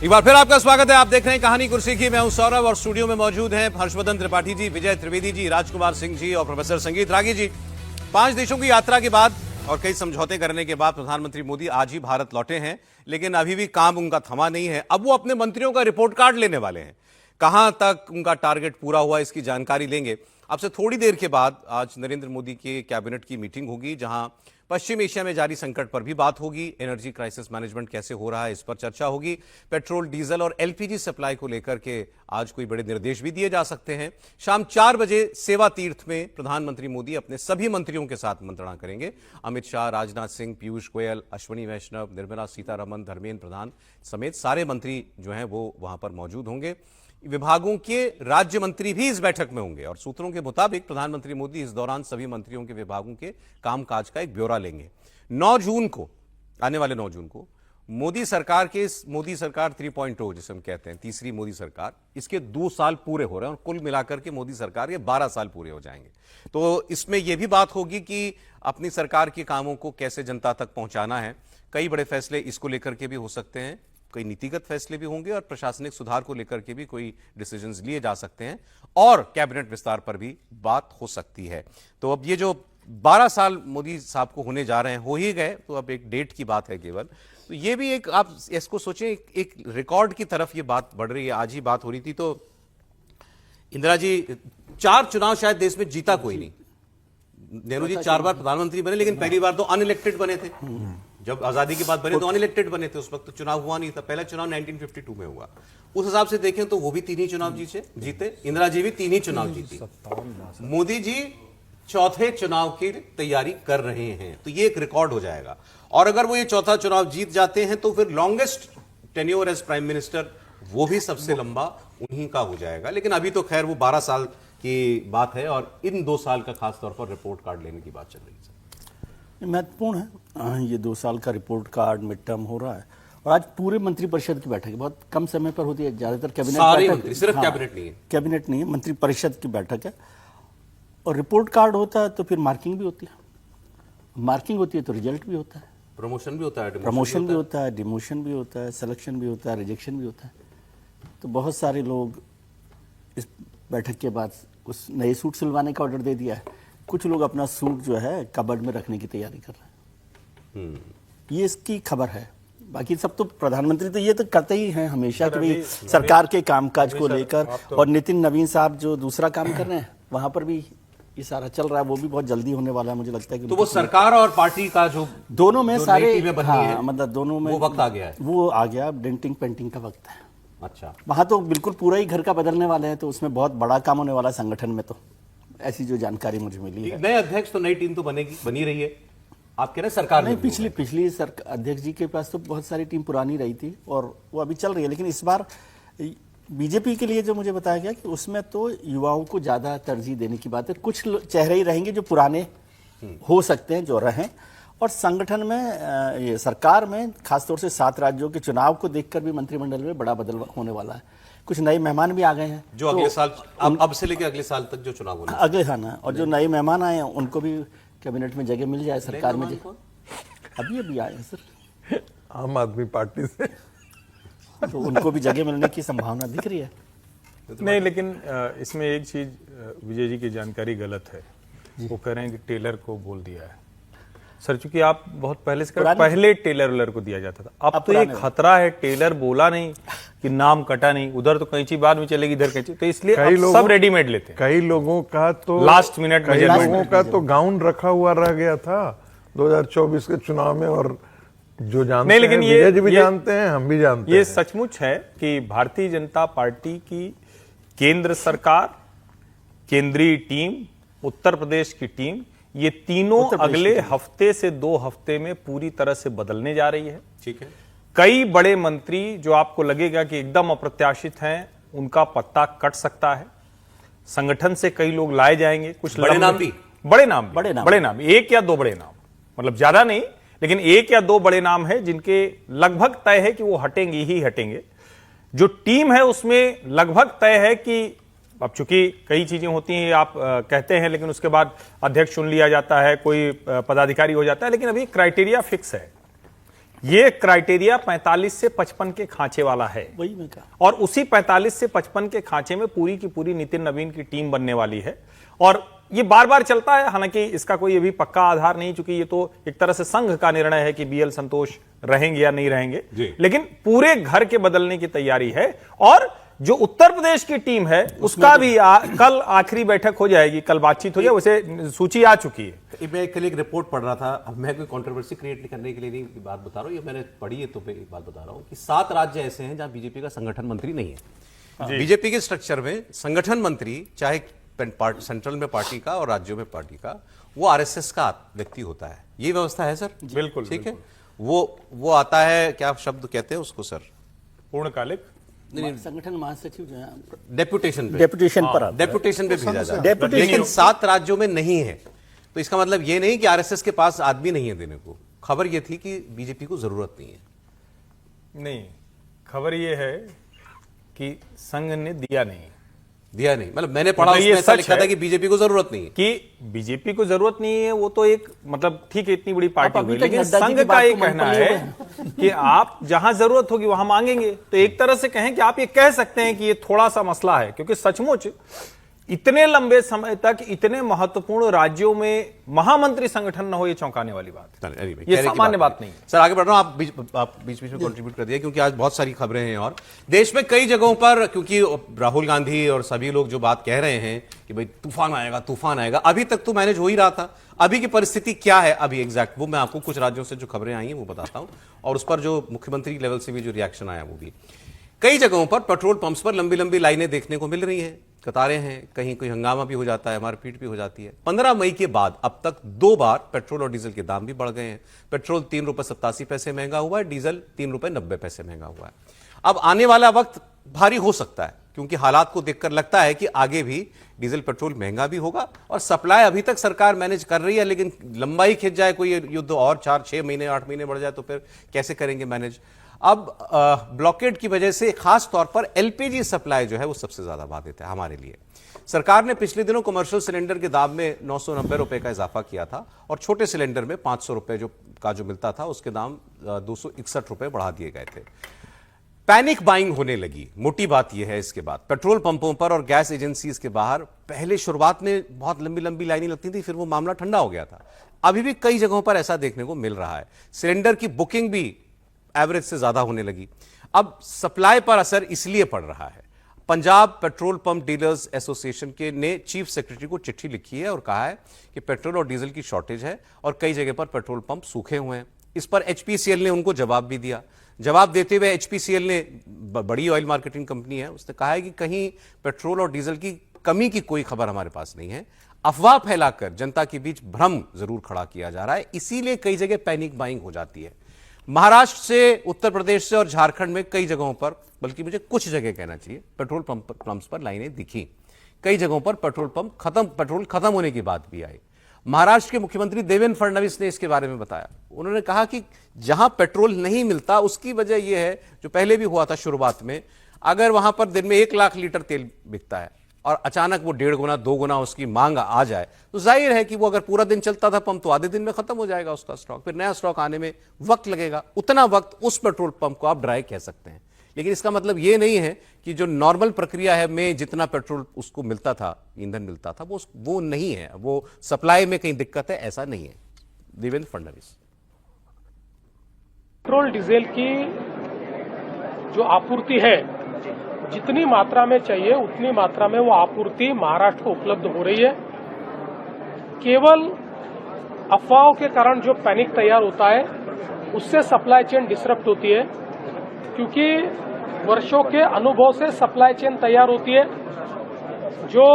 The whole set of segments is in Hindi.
एक बार फिर आपका स्वागत है। आप देख रहे हैं कहानी कुर्सी की। मैं हूं सौरभ और स्टूडियो में मौजूद हैं हर्षवर्धन त्रिपाठी जी, विजय त्रिवेदी जी, राजकुमार सिंह जी और प्रोफेसर संगीत रागी जी। 5 देशों की यात्रा के बाद और कई समझौते करने के बाद प्रधानमंत्री मोदी आज ही भारत लौटे हैं, लेकिन अभी भी काम उनका थमा नहीं है। अब वो अपने मंत्रियों का रिपोर्ट कार्ड लेने वाले हैं। कहां तक उनका टारगेट पूरा हुआ, इसकी जानकारी लेंगे आपसे थोड़ी देर के बाद। आज नरेंद्र मोदी के कैबिनेट की मीटिंग होगी, जहां पश्चिम एशिया में जारी संकट पर भी बात होगी। एनर्जी क्राइसिस मैनेजमेंट कैसे हो रहा है, इस पर चर्चा होगी। पेट्रोल, डीजल और एलपीजी सप्लाई को लेकर के आज कोई बड़े निर्देश भी दिए जा सकते हैं। शाम 4 बजे सेवा तीर्थ में प्रधानमंत्री मोदी अपने सभी मंत्रियों के साथ मंत्रणा करेंगे। अमित शाह, राजनाथ सिंह, पीयूष गोयल, अश्विनी वैष्णव, निर्मला सीतारमण, धर्मेंद्र प्रधान समेत सारे मंत्री जो हैं वो वहां पर मौजूद होंगे। विभागों के राज्य मंत्री भी इस बैठक में होंगे और सूत्रों के मुताबिक प्रधानमंत्री मोदी इस दौरान सभी मंत्रियों के विभागों के कामकाज का एक ब्यौरा लेंगे। 9 जून को, आने वाले 9 जून को मोदी सरकार 3.0 जिसे हम कहते हैं, तीसरी मोदी सरकार, इसके 2 साल पूरे हो रहे हैं और कुल मिलाकर के मोदी सरकार के 12 साल पूरे हो जाएंगे। तो इसमें यह भी बात होगी कि अपनी सरकार के कामों को कैसे जनता तक पहुंचाना है। कई बड़े फैसले इसको लेकर के भी हो सकते हैं, कई नीतिगत फैसले भी होंगे और प्रशासनिक सुधार को लेकर के भी कोई डिसीजंस लिए जा सकते हैं और कैबिनेट विस्तार पर भी बात हो सकती है। तो अब ये जो 12 साल मोदी साहब को होने जा रहे हैं, हो ही गए, तो अब एक डेट की बात है केवल। तो ये भी एक, आप इसको सोचें, एक रिकॉर्ड की तरफ ये बात बढ़ रही है। आज ही बात हो रही थी तो इंदिरा जी 4 चुनाव शायद देश में जीता कोई नहीं। नेहरू जी 4 बार प्रधानमंत्री बने, लेकिन पहली बार तो अनइलेक्टेड बने थे। जब आजादी के बाद बने तो अनइलेक्टेड बने थे, उस वक्त तो चुनाव हुआ नहीं था। पहला चुनाव 1952 में हुआ। उस हिसाब से देखें तो वो भी 3 ही चुनाव जीते। इंदिरा जी भी 3 ही चुनाव जीती। मोदी जी 4थे चुनाव की तैयारी कर रहे हैं, तो ये एक रिकॉर्ड हो जाएगा। और अगर वो ये 4था चुनाव जीत जाते हैं तो फिर longest tenure as prime minister वो भी सबसे लंबा उन्हीं का हो जाएगा। लेकिन अभी तो खैर वो 12 साल की बात है और इन 2 साल का खासतौर पर रिपोर्ट कार्ड लेने की बात चल रही है। महत्वपूर्ण है ये 2 साल का रिपोर्ट कार्ड, मिड टर्म हो रहा है। और आज पूरे मंत्रिपरिषद की बैठक है, बहुत कम समय पर होती है। ज्यादातर कैबिनेट बैठक, सिर्फ कैबिनेट नहीं है, कैबिनेट नहीं है, मंत्रिपरिषद की बैठक है। और रिपोर्ट कार्ड होता है तो फिर मार्किंग भी होती है, मार्किंग होती है तो रिजल्ट भी होता है, प्रमोशन भी होता है, प्रमोशन भी होता है, डिमोशन भी होता है, सिलेक्शन भी होता है, रिजेक्शन भी होता है। तो बहुत सारे लोग इस बैठक के बाद उस नए सूट सिलवाने का ऑर्डर दे दिया है। कुछ लोग अपना सूट जो है कबर्ड में रखने की तैयारी कर रहे हैं। ये इसकी खबर है। बाकी सब तो प्रधानमंत्री तो ये तो करते ही हैं हमेशा कि भाई सरकार के कामकाज को लेकर। और नितिन नवीन साहब जो दूसरा काम कर रहे हैं, वहां पर भी ये सारा चल रहा है। वो भी बहुत जल्दी होने वाला है, मुझे लगता है कि तो वो सरकार और पार्टी का जो दोनों में सारे, हाँ, मतलब दोनों में वो वक्त आ गया है, वो आ गया। डेंटिंग पेंटिंग का वक्त है। अच्छा, वहां तो बिल्कुल पूरा ही घर का बदलने वाले हैं, तो उसमें बहुत बड़ा काम होने वाला है संगठन में। तो ऐसी जो जानकारी मुझे मिली है, नए अध्यक्ष तो नई टीम तो बनी रही है। आप कह रहे हैं सरकार नहीं, पिछली अध्यक्ष जी के पास तो बहुत सारी टीम पुरानी रही थी और वो अभी चल रही है। लेकिन इस बार बीजेपी के लिए जो मुझे बताया गया कि उसमें तो युवाओं को ज्यादा तरजीह देने की बात है। कुछ चेहरे ही रहेंगे जो पुराने हो सकते हैं, जो रहें। और संगठन में, ये सरकार में खासतौर से 7 राज्यों के चुनाव को देखकर भी मंत्रिमंडल में बड़ा बदल होने वाला है। कुछ नए मेहमान भी आ गए हैं जो अगले साल, अब से लेकर अगले साल तक जो चुनाव होने अगले, हाँ ना। और जो नए मेहमान आए हैं उनको भी कैबिनेट में जगह मिल जाए, सरकार में अभी आए हैं सर आम आदमी पार्टी से, तो उनको भी जगह मिलने की संभावना दिख रही है। नहीं, लेकिन इसमें एक चीज विजय जी की जानकारी गलत है। वो कह रहे हैं कि टेलर को बोल दिया है। सर, चूंकि आप बहुत पहले से पहले टेलर को दिया जाता था, अब तो ये खतरा है, टेलर बोला नहीं कि नाम कटा नहीं, उधर तो कैंची बाद में चलेगी, इधर कैंची, तो इसलिए सब रेडीमेड लेते हैं। कई लोगों का तो लास्ट मिनट में, कई लोगों का तो गाउन रखा हुआ रह गया था 2024 के चुनाव में। और जो जानते नहीं, लेकिन हैं, विजय जी भी जानते हैं, हम भी जानते हैं, ये सचमुच है कि भारतीय जनता पार्टी की केंद्र सरकार, केंद्रीय टीम, उत्तर प्रदेश की टीम, ये तीनों अगले हफ्ते से 2 हफ्ते में पूरी तरह से बदलने जा रही है। ठीक है। कई बड़े मंत्री जो आपको लगेगा कि एकदम अप्रत्याशित हैं, उनका पत्ता कट सकता है। संगठन से कई लोग लाए जाएंगे, कुछ बड़े नाम भी, बड़े नाम 1 या 2 बड़े नाम, मतलब ज्यादा नहीं, लेकिन 1 या 2 बड़े नाम है जिनके लगभग तय है कि वो हटेंगे ही हटेंगे। जो टीम है उसमें लगभग तय है कि अब चूंकि कई चीजें होती हैं, आप कहते हैं, लेकिन उसके बाद अध्यक्ष चुन लिया जाता है, कोई पदाधिकारी हो जाता है, लेकिन अभी क्राइटेरिया फिक्स है ये क्राइटेरिया 45 से 55 के खांचे वाला है, वही मैं कहा। और उसी 45 से 55 के खांचे में पूरी की पूरी नितिन नवीन की टीम बनने वाली है। और ये बार बार चलता है, हालांकि इसका कोई अभी पक्का आधार नहीं, चूंकि ये तो एक तरह से संघ का निर्णय है कि बीएल संतोष रहेंगे या नहीं रहेंगे, लेकिन पूरे घर के बदलने की तैयारी है। और जो उत्तर प्रदेश की टीम है उसका भी कल आखिरी बैठक हो जाएगी, कल बातचीत हो जाए, वैसे सूची आ चुकी है। मैं कल एक रिपोर्ट पढ़ रहा था, अब मैं कोई कंट्रोवर्सी क्रिएट करने के लिए नहीं बात बता रहा हूँ, ये मैंने पढ़ी है तो मैं एक बात बता रहा हूँ कि 7 राज्य ऐसे हैं जहां बीजेपी का संगठन मंत्री नहीं है। बीजेपी के स्ट्रक्चर में संगठन मंत्री चाहे सेंट्रल में पार्टी का और राज्यों में पार्टी का, वो आरएसएस का व्यक्ति होता है। ये व्यवस्था है सर? बिल्कुल ठीक है। वो आता है, क्या शब्द कहते हैं उसको सर? पूर्णकालिक संगठन महासचिव जो है डेपुटेशन पे डेपुटेशन पे भेजा जाता है, लेकिन 7 राज्यों में नहीं है। तो इसका मतलब ये नहीं कि आरएसएस के पास आदमी नहीं है देने को। खबर ये थी कि बीजेपी को जरूरत नहीं है। नहीं, खबर ये है कि संघ ने दिया नहीं, मतलब मैंने पढ़ा उसमें ऐसा लिखा था कि बीजेपी को जरूरत नहीं है। कि बीजेपी को जरूरत नहीं है, वो तो एक मतलब ठीक है, इतनी बड़ी पार्टी हुई, लेकिन संघ का ये कहना है कि आप जहां जरूरत होगी वहां मांगेंगे। तो एक तरह से कहें कि आप ये कह सकते हैं कि ये थोड़ा सा मसला है, क्योंकि सचमुच इतने लंबे समय तक इतने महत्वपूर्ण राज्यों में महामंत्री संगठन न हो, ये चौंकाने वाली बात है, ये सामान्य बात नहीं। सर आगे बढ़ रहा हूं, आप बीच में कंट्रीब्यूट कर दिया, क्योंकि आज बहुत सारी खबरें हैं और देश में कई जगहों पर, क्योंकि राहुल गांधी और सभी लोग जो बात कह रहे हैं कि भाई तूफान आएगा, अभी तक तो मैनेज हो ही रहा था। अभी की परिस्थिति क्या है अभी एग्जैक्ट, वो मैं आपको कुछ राज्यों से जो खबरें आई हैं वो बताता हूं, और उस पर जो मुख्यमंत्री लेवल से भी जो रिएक्शन आया वो भी। कई जगहों पर पेट्रोल पंप्स पर लंबी लंबी लाइनें देखने को मिल रही हैं, कतारें हैं, कहीं कोई हंगामा भी हो जाता है, मारपीट भी हो जाती है। 15 मई के बाद अब तक 2 बार पेट्रोल और डीजल के दाम भी बढ़ गए हैं। पेट्रोल 3 रुपए 87 पैसे महंगा हुआ है, डीजल 3 रुपए 90 पैसे महंगा हुआ है। अब आने वाला वक्त भारी हो सकता है, क्योंकि हालात को देखकर लगता है कि आगे भी डीजल पेट्रोल महंगा भी होगा। और सप्लाई अभी तक सरकार मैनेज कर रही है, लेकिन लंबाई खिंच जाए, कोई युद्ध और 4-6 महीने 8 महीने बढ़ जाए तो फिर कैसे करेंगे मैनेज। अब ब्लॉकेड की वजह से खास तौर पर एलपीजी सप्लाई जो है वो सबसे ज्यादा बाधित है हमारे लिए। सरकार ने पिछले दिनों कमर्शियल सिलेंडर के दाम में 990 रुपए का इजाफा किया था, और छोटे सिलेंडर में 500 रुपए जो मिलता था उसके दाम 261 रुपए बढ़ा दिए गए थे। पैनिक बाइंग होने लगी, मोटी बात यह है। इसके बाद पेट्रोल पंपों पर और गैस एजेंसीज के बाहर पहले शुरुआत में बहुत लंबी लंबी लाइनें लगती थी, फिर वो मामला ठंडा हो गया था। अभी भी कई जगहों पर ऐसा देखने को मिल रहा है। सिलेंडर की बुकिंग भी एवरेज से ज्यादा होने लगी। अब सप्लाई पर असर इसलिए पड़ रहा है। Punjab petrol pump dealers association के ने चीफ सेक्रेटरी को चिट्ठी लिखी है और कहा है कि पेट्रोल और डीजल की शॉर्टेज है और कई जगह पर पेट्रोल पंप सूखे हुए हैं। इस पर एचपीसीएल ने उनको जवाब भी दिया। जवाब देते हुए एचपीसीएल ने, बड़ी ऑयल मार्केटिंग कंपनी है, उसने कहा है कि कहीं पेट्रोल और डीजल की कमी की कोई खबर हमारे पास नहीं है। अफवाह फैलाकर जनता के बीच भ्रम जरूर खड़ा किया जा रहा है, इसीलिए कई जगह पैनिक बाइंग हो जाती है। महाराष्ट्र से, उत्तर प्रदेश से और झारखंड में कई जगहों पर, बल्कि मुझे कुछ जगह कहना चाहिए, पेट्रोल पंप्स पर लाइनें दिखी। कई जगहों पर पेट्रोल खत्म होने की बात भी आई। महाराष्ट्र के मुख्यमंत्री देवेंद्र फडणवीस ने इसके बारे में बताया। उन्होंने कहा कि जहां पेट्रोल नहीं मिलता उसकी वजह यह है, जो पहले भी हुआ था शुरुआत में, अगर वहां पर दिन में 1 लाख लीटर तेल बिकता है और अचानक वो 1.5 गुना 2 गुना उसकी मांग आ जाए, तो जाहिर है कि वो अगर पूरा दिन चलता था पंप, तो आधे दिन में खत्म हो जाएगा उसका स्टॉक, फिर नया स्टॉक आने में वक्त लगेगा। उतना वक्त उस पेट्रोल पंप को आप ड्राई कह सकते हैं। लेकिन इसका मतलब ये नहीं है कि जो नॉर्मल प्रक्रिया है में जितना पेट्रोल उसको मिलता था, ईंधन मिलता था, वो नहीं है, वो सप्लाई में कहीं दिक्कत है, ऐसा नहीं है। देवेंद्र फडणवीस। पेट्रोल डीजल की जो आपूर्ति है, जितनी मात्रा में चाहिए उतनी मात्रा में वो आपूर्ति महाराष्ट्र को उपलब्ध हो रही है। केवल अफवाहों के कारण जो पैनिक तैयार होता है, उससे सप्लाई चेन डिसरप्ट होती है, क्योंकि वर्षों के अनुभव से सप्लाई चेन तैयार होती है। जो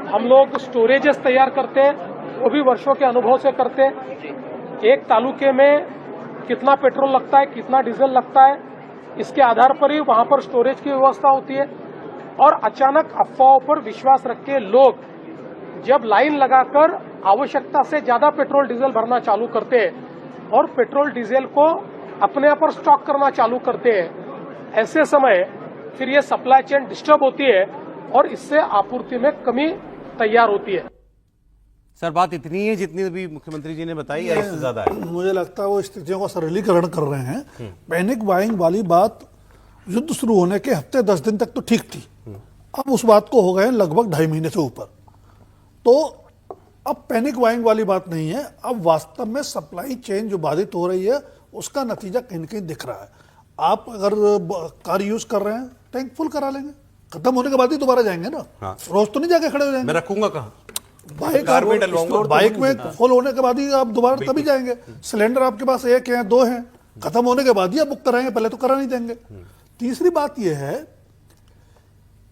हम लोग स्टोरेजेस तैयार करते हैं वो भी वर्षों के अनुभव से करते हैं। एक तालुके में कितना पेट्रोल लगता है, कितना डीजल लगता है, इसके आधार पर ही वहां पर स्टोरेज की व्यवस्था होती है। और अचानक अफवाहों पर विश्वास रख के लोग जब लाइन लगाकर आवश्यकता से ज्यादा पेट्रोल डीजल भरना चालू करते हैं और पेट्रोल डीजल को अपने आप पर स्टॉक करना चालू करते हैं, ऐसे समय फिर ये सप्लाई चेन डिस्टर्ब होती है और इससे आपूर्ति में कमी तैयार होती है। सर बात इतनी है जितनी भी मुख्यमंत्री जी ने बताई या इससे ज्यादा है? मुझे लगता है वो स्थितियों का सरलीकरण कर रहे हैं। पैनिक बाइंग वाली बात युद्ध शुरू होने के हफ्ते 10 दिन तक तो ठीक थी, अब उस बात को हो गए लगभग 2.5 महीने से ऊपर। तो अब पैनिक बाइंग वाली बात नहीं है, अब वास्तव में सप्लाई चेन जो बाधित हो रही है उसका नतीजा कहीं न कहीं दिख रहा है। आप अगर कार यूज कर रहे हैं टैंक फुल करा लेंगे, खत्म होने के बाद ही दोबारा जाएंगे ना। हाँ। रोज तो नहीं जाके खड़े हो जाएंगे। मैं रखूंगा कहाँ? बाइक में फुल होने के बाद ही आप दोबारा तभी जाएंगे। सिलेंडर आपके पास 1 है 2 हैं, खत्म होने के बाद ही आप बुक कराएंगे, पहले तो करा नहीं देंगे। तीसरी बात यह है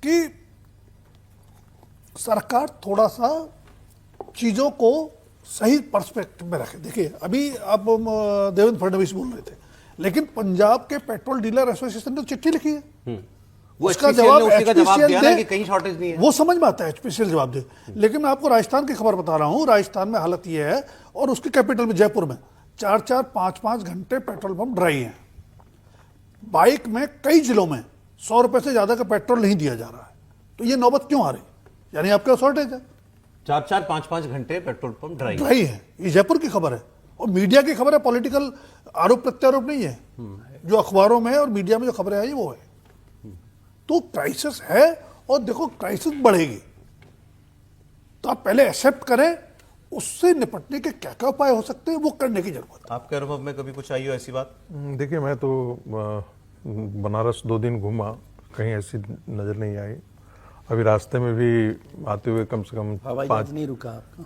कि सरकार थोड़ा सा चीजों को सही पर्सपेक्टिव में रखे। देखिए अभी आप देवेंद्र फडणवीस बोल रहे थे, लेकिन पंजाब के पेट्रोल डीलर एसोसिएशन ने चिट्ठी लिखी है, वो उसका HPCL जवाब ने उसी का जवाब दिया ना दे, कि कहीं शॉर्टेज नहीं है। वो समझ में आता है HPCL जवाब दे। लेकिन मैं आपको राजस्थान की खबर बता रहा हूं, राजस्थान में हालत ये है और उसकी कैपिटल में जयपुर में 4-4, 5-5 घंटे पेट्रोल पंप ड्राई हैं। बाइक में कई जिलों में 100 रुपए से ज्यादा का पेट्रोल नहीं दिया जा रहा है। तो ये नौबत क्यों आ रही? यानी आपके शॉर्टेज है। 4-4, 5-5 घंटे पेट्रोल पंप ड्राई। ड्राई है, ये जयपुर की खबर है और मीडिया की खबर है, पॉलिटिकल आरोप प्रत्यारोप नहीं है। जो अखबारों में और मीडिया में जो खबरें आई वो है। तो क्राइसिस है और देखो क्राइसिस बढ़ेगी, तो आप पहले एक्सेप्ट करें, उससे निपटने के क्या क्या उपाय हो सकते हैं वो करने की जरूरत है। आपके अनुभव में कभी कुछ आई हो ऐसी बात? देखिए मैं तो बनारस 2 दिन घूमा, कहीं ऐसी नज़र नहीं आई। अभी रास्ते में भी आते हुए कम से कम हवाई जहाज नहीं रुका आपका?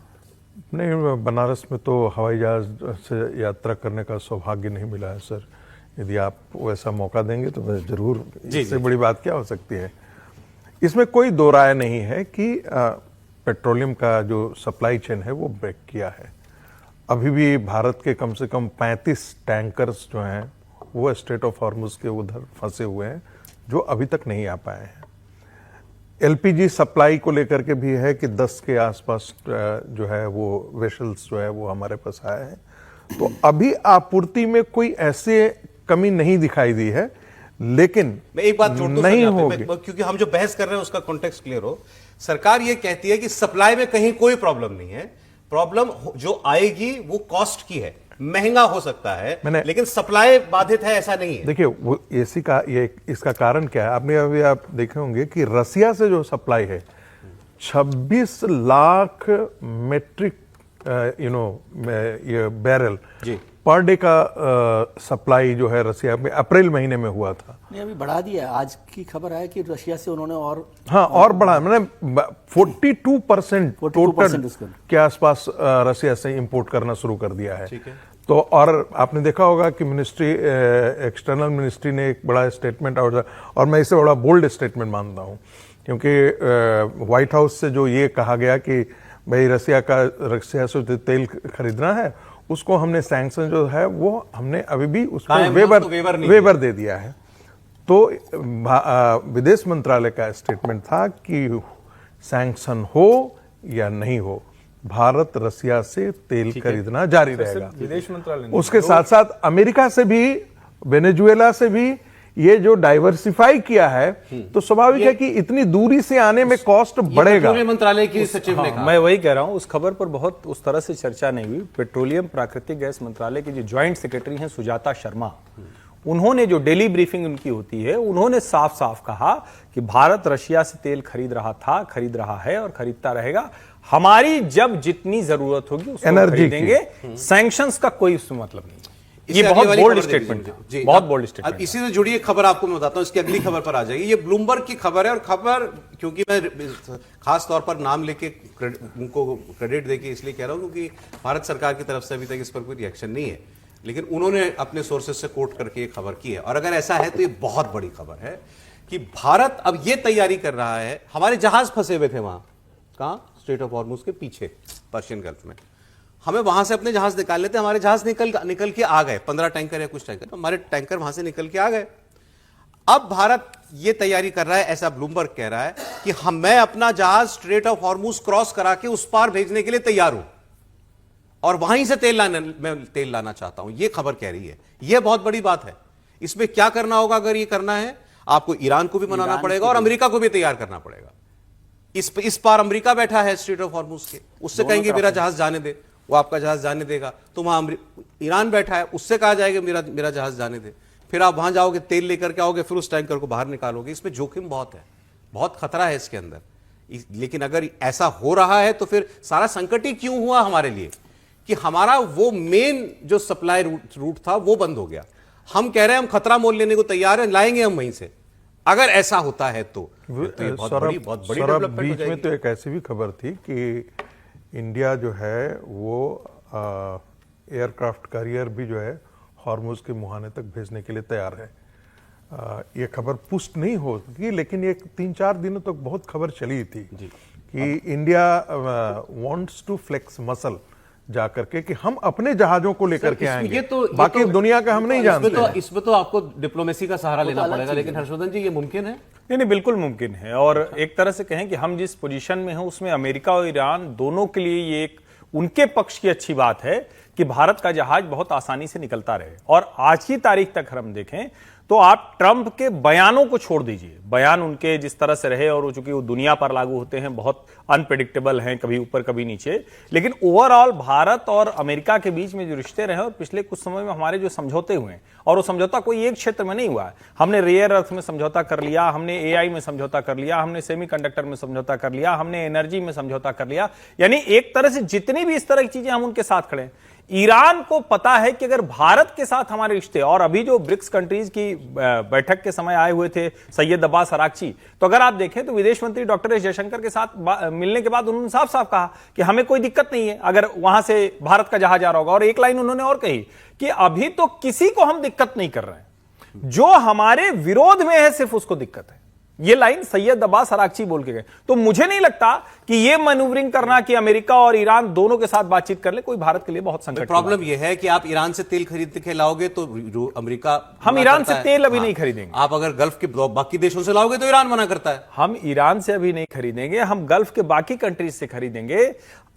नहीं, बनारस में तो हवाई जहाज से यात्रा करने का सौभाग्य नहीं मिला है सर। यदि आप वैसा मौका देंगे तो मैं जरूर, इससे बड़ी बात क्या हो सकती है। इसमें कोई दो राय नहीं है कि पेट्रोलियम का जो सप्लाई चेन है वो ब्रेक किया है। अभी भी भारत के कम से कम 35 टैंकर्स जो हैं वो स्ट्रेट ऑफ हॉर्मुज के उधर फंसे हुए हैं, जो अभी तक नहीं आ पाए हैं। एलपीजी सप्लाई को लेकर के भी है कि 10 के आसपास जो है वो वेसल्स जो है वो हमारे पास आए हैं। तो अभी आपूर्ति में कोई ऐसे कमी नहीं दिखाई दी है, लेकिन मैं एक बात जोड़ दूं नहीं सर, होगी, क्योंकि हम जो बहस कर रहे हैं उसका कॉन्टेक्स्ट क्लियर हो। सरकार ये कहती है कि सप्लाई में कहीं कोई प्रॉब्लम नहीं है, प्रॉब्लम जो आएगी वो कॉस्ट की है, महंगा हो सकता है, लेकिन सप्लाई बाधित है ऐसा नहीं है। देखिए वो एसी का ये इसका कारण क्या है, आपने अभी आप देखे होंगे कि रसिया से जो सप्लाई है 26 लाख मेट्रिक ये बैरल पर डे का सप्लाई जो है रसिया में अप्रैल महीने में हुआ था। नहीं अभी बढ़ा दिया है, आज की खबर है कि रशिया से उन्होंने और बढ़ा, मैंने 42% टोटल के आसपास रसिया से इंपोर्ट करना शुरू कर दिया है। तो और आपने देखा होगा कि मिनिस्ट्री, एक्सटर्नल मिनिस्ट्री ने एक बड़ा स्टेटमेंट और मैं इसे बड़ा बोल्ड स्टेटमेंट मानता हूं, क्योंकि व्हाइट हाउस से जो ये कहा गया कि भाई रसिया से तेल खरीदना है, उसको हमने सैंक्शन जो है वो हमने अभी भी उसको वेबर दे दिया है। तो विदेश मंत्रालय का स्टेटमेंट था कि सैंक्शन हो या नहीं हो, भारत रसिया से तेल खरीदना जारी रहेगा। विदेश मंत्रालय उसके साथ साथ अमेरिका से भी, वेनेजुएला से भी ये जो डाइवर्सिफाई किया है, तो स्वाभाविक है कि इतनी दूरी से आने में कॉस्ट बढ़ेगा। मंत्रालय की सचिव ने कहा। मैं वही कह रहा हूं, उस खबर पर बहुत उस तरह से चर्चा नहीं हुई। पेट्रोलियम प्राकृतिक गैस मंत्रालय की जो ज्वाइंट सेक्रेटरी हैं सुजाता शर्मा, उन्होंने जो डेली ब्रीफिंग उनकी होती है, उन्होंने साफ साफ कहा कि भारत रशिया से तेल खरीद रहा था, खरीद रहा है और खरीदता रहेगा। हमारी जब जितनी जरूरत होगी उसको खरीदेंगे, सैंक्शंस का कोई मतलब नहीं। ये बहुत बोल्ड स्टेटमेंट है, बहुत बोल्ड स्टेटमेंट। अब इसी से जुड़ी एक खबर आपको मैं बताता हूं, इसकी अगली खबर पर आ जाएगी। ये ब्लूमबर्ग की खबर है, और खबर क्योंकि मैं खास तौर पर नाम लेके उनको क्रेडिट देके इसलिए कह रहा हूं क्योंकि भारत सरकार की तरफ से अभी तक इस पर कोई रिएक्शन नहीं है, लेकिन उन्होंने अपने सोर्सेज से कोट करके एक खबर की है। और अगर ऐसा है तो ये बहुत बड़ी खबर है कि भारत अब ये तैयारी कर रहा है। हमारे जहाज फंसे हुए थे वहां, कहां? स्ट्रेट ऑफ हॉर्मुज के पीछे पर्शियन गल्फ में। हमें वहां से अपने जहाज निकाल लेते, हमारे जहाज निकल के आ गए, 15 टैंकर या कुछ टैंकर, हमारे टैंकर वहां से निकल के आ गए। अब भारत ये तैयारी कर रहा है, ऐसा ब्लूमबर्ग कह रहा है कि मैं अपना जहाज स्ट्रेट ऑफ हॉर्मुज क्रॉस करा के उस पार भेजने के लिए तैयार हूं और वहीं से मैं तेल लाना चाहता हूं। ये खबर कह रही है। यह बहुत बड़ी बात है। इसमें क्या करना होगा? अगर ये करना है, आपको ईरान को भी मनाना पड़ेगा और अमेरिका को भी तैयार करना पड़ेगा। इस पार अमेरिका बैठा है स्ट्रेट ऑफ हॉर्मुज के, उससे कहेंगे मेरा जहाज जाने दे, वो आपका जहाज जाने देगा। तो वहां ईरान बैठा है, उससे कहा जाएगा मेरा जहाज जाने दे, फिर आप वहां जाओगे, तेल लेकर के आओगे, फिर उस टैंकर को बाहर निकालोगे। इसमें जोखिम बहुत है, बहुत खतरा है इसके अंदर। लेकिन अगर ऐसा हो रहा है तो फिर सारा संकट ही क्यों हुआ हमारे लिए कि हमारा वो मेन जो सप्लाई रूट था वो बंद हो गया। हम कह रहे हैं हम खतरा मोल लेने को तैयार हैं, लाएंगे हम वहीं से। अगर ऐसा होता है तो ये बहुत बड़ी डेवलपमेंट हो बीच जाएगी। में तो एक ऐसी भी खबर थी कि इंडिया जो है वो एयरक्राफ्ट कैरियर भी जो है हॉर्मुज के मुहाने तक भेजने के लिए तैयार है। ये खबर पुष्ट नहीं होगी, लेकिन ये 3-4 दिनों तक बहुत खबर चली थी कि India wants to flex muscle जा करके कि हम अपने जहाजों को लेकर के आएंगे, बाकी दुनिया का हम नहीं जानते। इसमें तो आपको डिप्लोमेसी का सहारा लेना पड़ेगा। लेकिन हर्षवर्धन जी, ये मुमकिन है? नहीं, बिल्कुल मुमकिन है। और एक तरह से कहें कि हम जिस पोजीशन में हैं उसमें अमेरिका और ईरान दोनों के लिए ये एक उनके पक्ष की अच्छी बात है कि भारत का जहाज बहुत आसानी से निकलता रहे। और आज की तारीख तक हम देखें तो आप ट्रंप के बयानों को छोड़ दीजिए, बयान उनके जिस तरह से रहे और चूंकि वो दुनिया पर लागू होते हैं, बहुत अनप्रेडिक्टेबल हैं, कभी ऊपर कभी नीचे, लेकिन ओवरऑल भारत और अमेरिका के बीच में जो रिश्ते रहे और पिछले कुछ समय में हमारे जो समझौते हुए हैं, और वो समझौता कोई एक क्षेत्र में नहीं हुआ है। हमने रेयर अर्थ में समझौता कर लिया, हमने एआई में समझौता कर लिया, हमने सेमीकंडक्टर में समझौता कर लिया, हमने एनर्जी में समझौता कर लिया। यानी एक तरह से जितनी भी इस तरह की चीजें हम उनके साथ खड़े हैं। ईरान को पता है कि अगर भारत के साथ हमारे रिश्ते, और अभी जो ब्रिक्स कंट्रीज की बैठक के समय आए हुए थे सैयद अब्बास अराक्ची, तो अगर आप देखें तो विदेश मंत्री डॉक्टर एस जयशंकर के साथ मिलने के बाद उन्होंने साफ साफ कहा कि हमें कोई दिक्कत नहीं है अगर वहां से भारत का जहाज आ रहा होगा। और एक लाइन उन्होंने और कही कि अभी तो किसी को हम दिक्कत नहीं कर रहे हैं, जो हमारे विरोध में है सिर्फ उसको दिक्कत है। ये लाइन सैयद अब्बास अराक्ची बोल के गए। तो मुझे नहीं लगता कि ये मैन्यूवरिंग करना कि अमेरिका और ईरान दोनों के साथ बातचीत कर ले कोई भारत के लिए बहुत संकट। प्रॉब्लम ये है कि आप ईरान से तेल खरीद के लाओगे तो अमेरिका, हम ईरान से तेल अभी नहीं खरीदेंगे। आप अगर गल्फ के बाकी देशों से लाओगे तो ईरान मना करता है। हम ईरान से अभी नहीं खरीदेंगे, हम गल्फ के बाकी कंट्रीज से खरीदेंगे।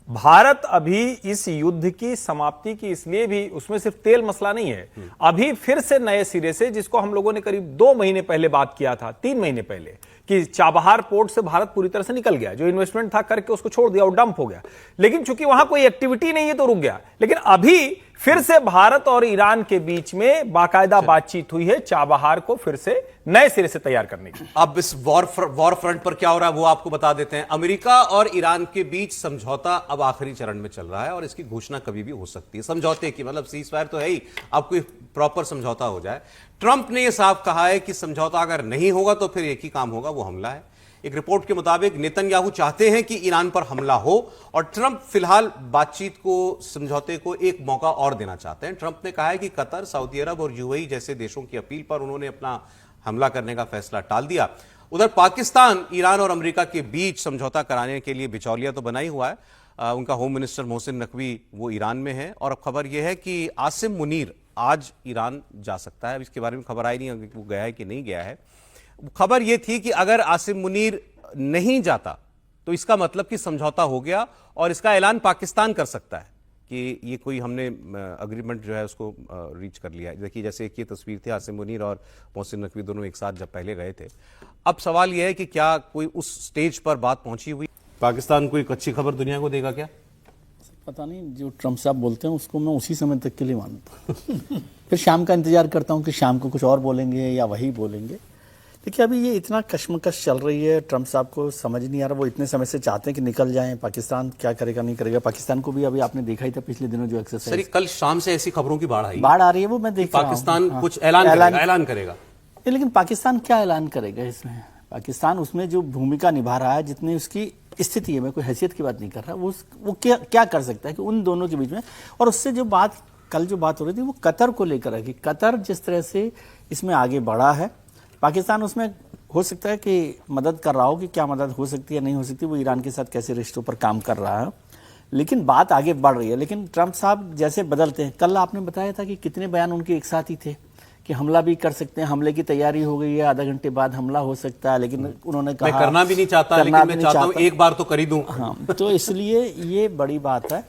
भारत अभी इस युद्ध की समाप्ति की इसलिए भी, उसमें सिर्फ तेल मसला नहीं है, अभी फिर से नए सिरे से, जिसको हम लोगों ने करीब 2 महीने पहले बात किया था, 3 महीने पहले, कि चाबहार पोर्ट से भारत पूरी तरह से निकल गया, जो इन्वेस्टमेंट था करके उसको छोड़ दिया और डंप हो गया। लेकिन चूंकि वहां कोई एक्टिविटी नहीं है तो रुक गया। लेकिन अभी फिर से भारत और ईरान के बीच में बाकायदा बातचीत हुई है चाबहार को फिर से नए सिरे से तैयार करने की। अब इस वॉर फ्रंट पर क्या हो रहा है वो आपको बता देते हैं। अमेरिका और ईरान के बीच समझौता अब आखिरी चरण में चल रहा है और इसकी घोषणा कभी भी हो सकती है। समझौते की मतलब सीज फायर तो है ही, अब कोई प्रॉपर समझौता हो जाए। ट्रंप ने यह साफ कहा है कि समझौता अगर नहीं होगा तो फिर एक ही काम होगा, वो हमला है। एक रिपोर्ट के मुताबिक नेतन्याहू चाहते हैं कि ईरान पर हमला हो और ट्रंप फिलहाल बातचीत को, समझौते को एक मौका और देना चाहते हैं। ट्रंप ने कहा है कि कतर, सऊदी अरब और यूएई जैसे देशों की अपील पर उन्होंने अपना हमला करने का फैसला टाल दिया। उधर पाकिस्तान ईरान और अमेरिका के बीच समझौता कराने के लिए बिचौलिया तो बना ही हुआ है। उनका होम मिनिस्टर मोहसिन नकवी वो ईरान में है और अब खबर यह है कि आसिम मुनीर आज ईरान जा सकता है। अब इसके बारे में खबर आई नहीं वो गया है कि नहीं गया है। खबर यह थी कि अगर आसिम मुनीर नहीं जाता तो इसका मतलब कि समझौता हो गया और इसका ऐलान पाकिस्तान कर सकता है कि ये कोई हमने अग्रीमेंट जो है उसको रीच कर लिया है। देखिए, जैसे एक ये तस्वीर थी, आसिम मुनीर और मोहसिन नकवी दोनों एक साथ जब पहले गए थे। अब सवाल यह है कि क्या कोई उस स्टेज पर बात पहुंची हुई, पाकिस्तान कोई अच्छी खबर दुनिया को देगा क्या? पता नहीं, जो ट्रंप साहब बोलते हैं उसको मैं उसी समय तक के लिए मानता हूँ। फिर शाम का इंतजार करता हूँ कि शाम को कुछ और बोलेंगे या वही बोलेंगे। देखिए, अभी ये इतना कश्मकश चल रही है, ट्रंप साहब को समझ नहीं आ रहा। वो इतने समय से चाहते हैं कि निकल जाएं, पाकिस्तान क्या करेगा नहीं करेगा। पाकिस्तान को भी अभी आपने देखा ही था पिछले दिनों जो एक्सरसाइज। कल शाम से ऐसी खबरों की बाढ़ आ रही है, वो मैं देख पाकिस्तान कुछ ऐलान करेगा। लेकिन पाकिस्तान क्या ऐलान करेगा इसमें? पाकिस्तान उसमें जो भूमिका निभा रहा है, जितनी उसकी स्थिति है, मैं कोई हैसियत की बात नहीं कर रहा, वो क्या कर सकता है कि उन दोनों के बीच में। और उससे जो बात कल जो बात हो रही थी वो कतर को लेकर है कि कतर जिस तरह से इसमें आगे बढ़ा है, पाकिस्तान उसमें हो सकता है कि मदद कर रहा हो, कि क्या मदद हो सकती है नहीं हो सकती, वो ईरान के साथ कैसे रिश्तों पर काम कर रहा है। लेकिन बात आगे बढ़ रही है। लेकिन ट्रंप साहब जैसे बदलते हैं, कल आपने बताया था कि कितने बयान उनके एक साथ ही थे कि हमला भी कर सकते हैं, हमले की तैयारी हो गई है, आधा घंटे बाद हमला हो सकता है। लेकिन उन्होंने कहा मैं करना भी नहीं चाहता, लेकिन मैं चाहता हूं एक बार तो कर ही दूं। हाँ, तो इसलिए ये बड़ी बात है।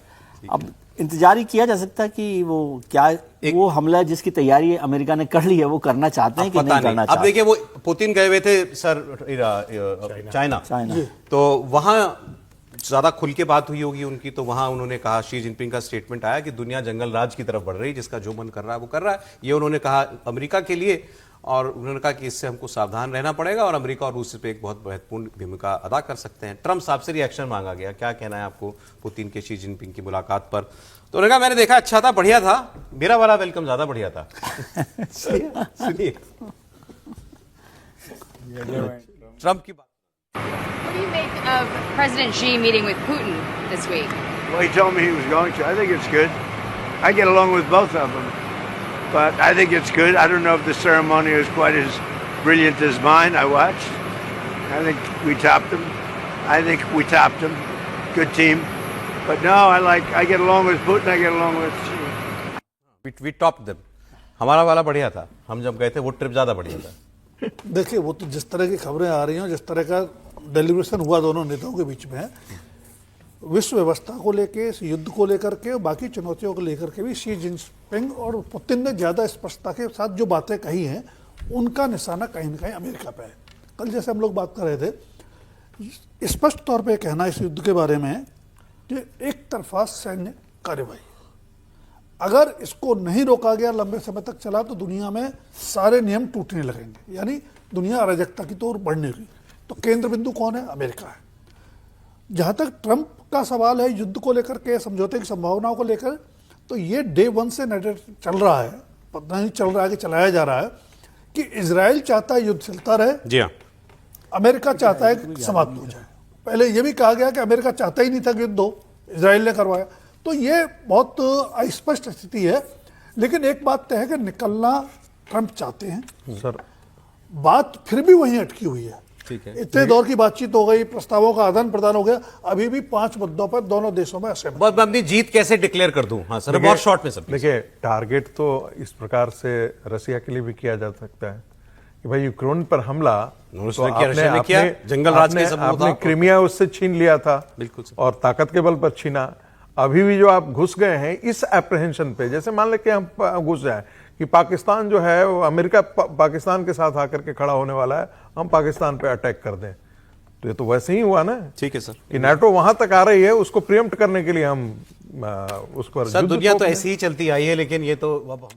अब इंतजार ही किया जा सकता है कि वो क्या वो हमला जिसकी तैयारी अमेरिका ने कर ली है वो करना चाहते हैं कि पता नहीं करना अब चाहते। देखिए वो पुतिन गए हुए थे सर चाइना, तो वहां ज्यादा खुल के बात हुई होगी उनकी, तो वहां उन्होंने कहा, शी जिनपिंग का स्टेटमेंट आया कि दुनिया जंगल राज की तरफ बढ़ रही है, जिसका जो मन कर रहा है वो कर रहा है, ये उन्होंने कहा अमेरिका के लिए। और उन्होंने कहा कि इससे हमको सावधान रहना पड़ेगा और अमेरिका और रूस पे एक बहुत महत्वपूर्ण भूमिका अदा कर सकते हैं। ट्रम्प साहब से रिएक्शन मांगा गया, क्या कहना है आपको पुतिन के शी जिनपिंग की मुलाकात पर? तो उन्होंने कहा मैंने देखा अच्छा था, बढ़िया था, मेरा वाला वेलकम ज्यादा बढ़िया था। सुनिए ट्रम्प की बात। What do you make of President Xi meeting with Putin this week? Well, he told me he was going to. I think it's good. I get along with both of them. But I think it's good. I don't know if the ceremony is quite as brilliant as mine. I watched. I think we topped them. I think we topped them. Good team. But no, I get along with Putin. I get along with Xi. We topped them. हमारा वाला बढ़िया था, हम जब गए थे वो ट्रिप ज्यादा बढ़िया था। देखिए वो तो जिस तरह की खबरें आ रही हैं, जिस तरह का डेलिब्रेशन हुआ दोनों नेताओं के बीच में, विश्व व्यवस्था को लेके, इस युद्ध को लेकर के, बाकी चुनौतियों को लेकर के भी शी जिनपिंग और पुतिन ने ज्यादा स्पष्टता के साथ जो बातें कही हैं, उनका निशाना कहीं ना कहीं अमेरिका पे है। कल जैसे हम लोग बात कर रहे थे, स्पष्ट तौर पे कहना इस युद्ध के बारे में कि एक तरफा सैन्य कार्यवाही, अगर इसको नहीं रोका गया, लंबे समय तक चला, तो दुनिया में सारे नियम टूटने लगेंगे, यानी दुनिया अराजकता की ओर बढ़ने की। तो केंद्र बिंदु कौन है? अमेरिका है। जहां तक ट्रंप का सवाल है युद्ध को लेकर के, समझौते की संभावनाओं को लेकर, तो ये डे वन से नैरेटिव चल रहा है, पता नहीं चल रहा है कि चलाया जा रहा है कि इजराइल चाहता है युद्ध चलता रहे, जी हाँ, अमेरिका चाहता है कि समाप्त हो जाए। पहले यह भी कहा गया कि अमेरिका चाहता ही नहीं था कि युद्ध हो, इजराइल ने करवाया। तो ये बहुत अस्पष्ट स्थिति है। लेकिन एक बात तय है कि निकलना ट्रंप चाहते हैं सर। बात फिर भी वहीं अटकी हुई है। ठीक है, इतने दौर की बातचीत हो गई, प्रस्तावों का आदान प्रदान हो गया, अभी भी 5 मुद्दों पर दोनों देशों में असहमति। बस मैं अपनी जीत कैसे डिक्लेयर कर दूं? हाँ सर, बहुत शॉर्ट में सब। देखिए, टारगेट तो इस प्रकार से रसिया के लिए भी किया जा सकता है कि भाई यूक्रेन पर हमला, तो आपने जंगल राज के आपने क्रीमिया उससे छीन लिया था, बिल्कुल, और ताकत के बल पर छीना। अभी भी जो आप घुस गए हैं इस एप्रहेंशन पे, जैसे मान ले कि हम घुस जाए कि पाकिस्तान जो है वो अमेरिका पाकिस्तान के साथ आकर के खड़ा होने वाला है, हम पाकिस्तान पे अटैक कर दें, तो ये तो वैसे ही हुआ ना। ठीक है सर, कि नाटो वहां तक आ रही है, उसको प्रियम्प्ट करने के लिए हम उस पर सर दुनिया तो ऐसी ही चलती आई है, लेकिन ये तो अब